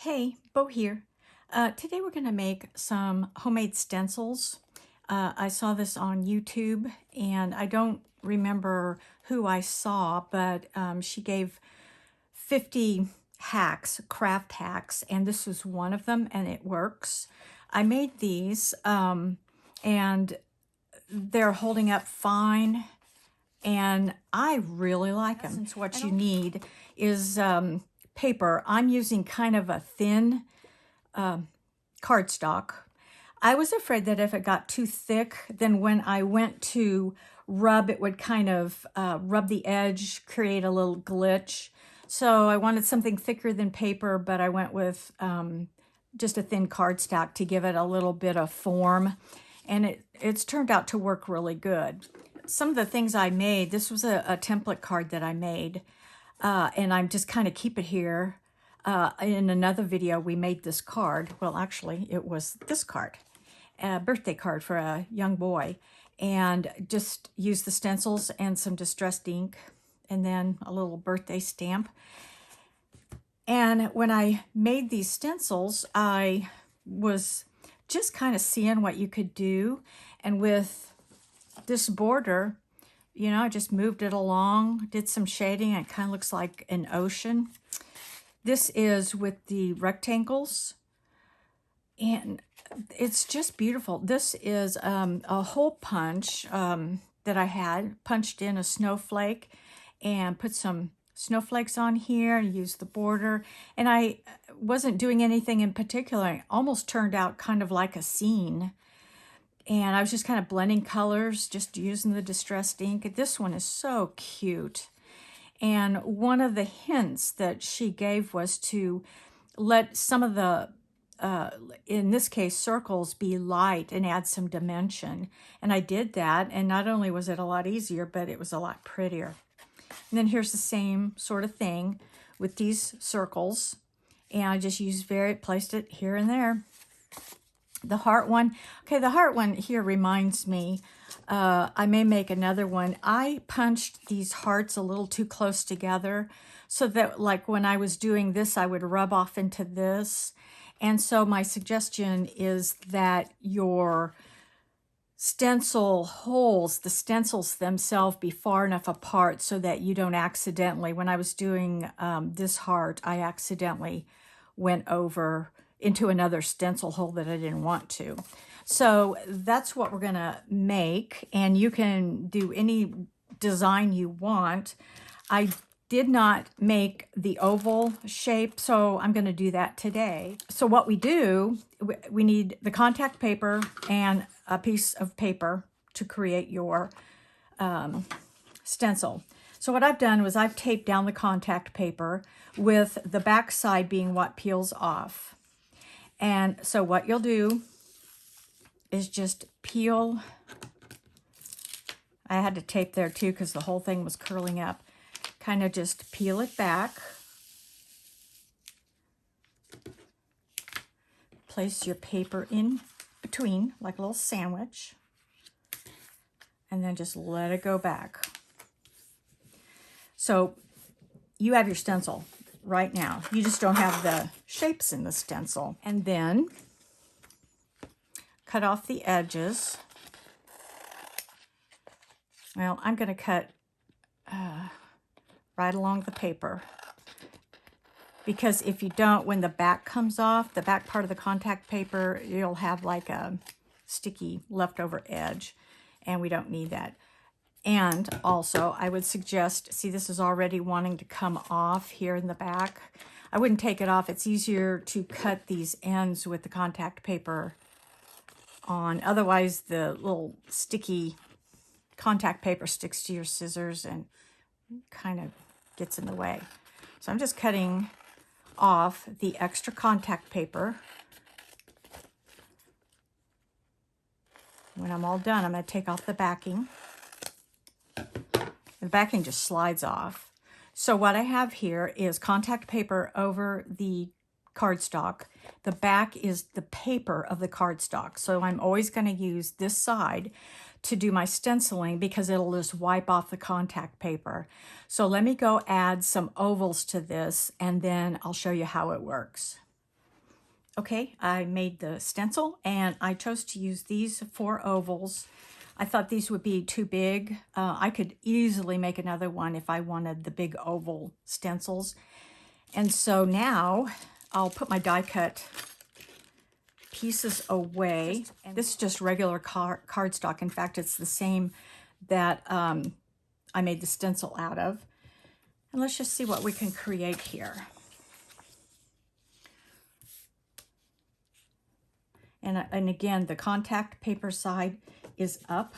Hey, Bo here. Today we're going to make some homemade stencils. I saw this on YouTube and I don't remember who I saw, but she gave 50 hacks, craft hacks, and this was one of them and it works. I made these and they're holding up fine and I really like them. Since what you need is paper. I'm using kind of a thin cardstock. I was afraid that if it got too thick, then when I went to rub, it would kind of rub the edge, create a little glitch. So I wanted something thicker than paper, but I went with just a thin cardstock to give it a little bit of form. And it's turned out to work really good. Some of the things I made, this was a template card that I made, and I'm just kind of keep it here. In another video, we made this card. Well, actually, it was this card, a birthday card for a young boy, and just used the stencils and some distressed ink, and then a little birthday stamp. And when I made these stencils, I was just kind of seeing what you could do, and with this border, you know, I just moved it along, did some shading. It kind of looks like an ocean. This is with the rectangles, and it's just beautiful. This is a hole punch that I had punched in a snowflake and put some snowflakes on here and used the border. And I wasn't doing anything in particular. It almost turned out kind of like a scene. And I was just kind of blending colors, just using the distressed ink. This one is so cute. And one of the hints that she gave was to let some of the, in this case, circles be light and add some dimension. And I did that, and not only was it a lot easier, but it was a lot prettier. And then here's the same sort of thing with these circles. And I just placed it here and there. The heart one, okay, the heart one here reminds me, I may make another one. I punched these hearts a little too close together so that like when I was doing this, I would rub off into this. And so my suggestion is that your stencil holes, the stencils themselves, be far enough apart so that you don't accidentally, when I was doing this heart, I accidentally went over into another stencil hole that I didn't want to. So that's what we're gonna make, and you can do any design you want. I did not make the oval shape, so I'm gonna do that today. So what we do, we need the contact paper and a piece of paper to create your stencil. So what I've done was I've taped down the contact paper with the back side being what peels off. And so what you'll do is just peel. I had to tape there too because the whole thing was curling up. Kind of just peel it back. Place your paper in between like a little sandwich. And then just let it go back. So you have your stencil right now. You just don't have the shapes in the stencil. And then cut off the edges. Well, I'm going to cut right along the paper, because if you don't, when the back comes off, the back part of the contact paper, you'll have like a sticky leftover edge, and we don't need that. And also, I would suggest, see, this is already wanting to come off here in the back. I wouldn't take it off. It's easier to cut these ends with the contact paper on. Otherwise, the little sticky contact paper sticks to your scissors and kind of gets in the way. So I'm just cutting off the extra contact paper. When I'm all done, I'm going to take off the backing. The backing just slides off. So what I have here is contact paper over the cardstock. The back is the paper of the cardstock. So I'm always going to use this side to do my stenciling because it'll just wipe off the contact paper. So let me go add some ovals to this and then I'll show you how it works. Okay, I made the stencil and I chose to use these 4 ovals. I thought these would be too big. I could easily make another one if I wanted the big oval stencils. And so now I'll put my die cut pieces away. This is just regular cardstock. In fact, it's the same that I made the stencil out of. And let's just see what we can create here. And again, the contact paper side is up.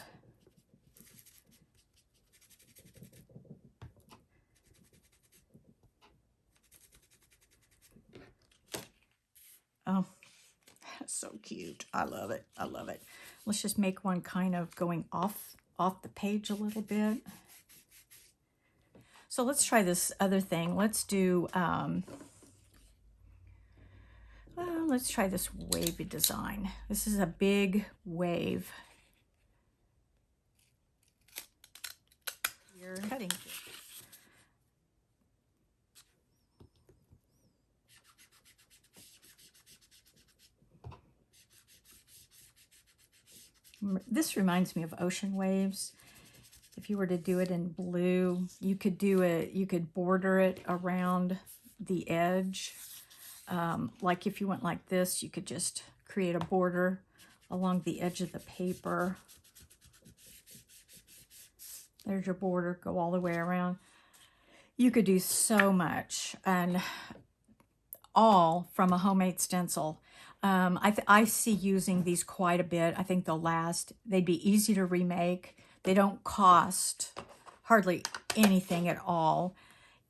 Oh, that's so cute. I love it. I love it. Let's just make one kind of going off the page a little bit. So let's try this other thing. Let's do, let's try this wavy design. This is a big wave. You're cutting. This reminds me of ocean waves. If you were to do it in blue, you could do it, you could border it around the edge. Like if you went like this, you could just create a border along the edge of the paper. There's your border, go all the way around. You could do so much, and all from a homemade stencil. I see using these quite a bit. I think they'll last. They'd be easy to remake. They don't cost hardly anything at all.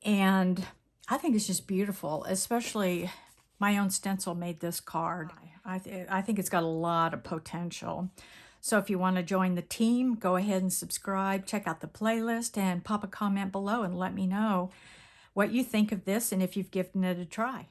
And I think it's just beautiful, especially my own stencil made this card. I think it's got a lot of potential. So if you want to join the team, go ahead and subscribe, check out the playlist, and pop a comment below and let me know what you think of this and if you've given it a try.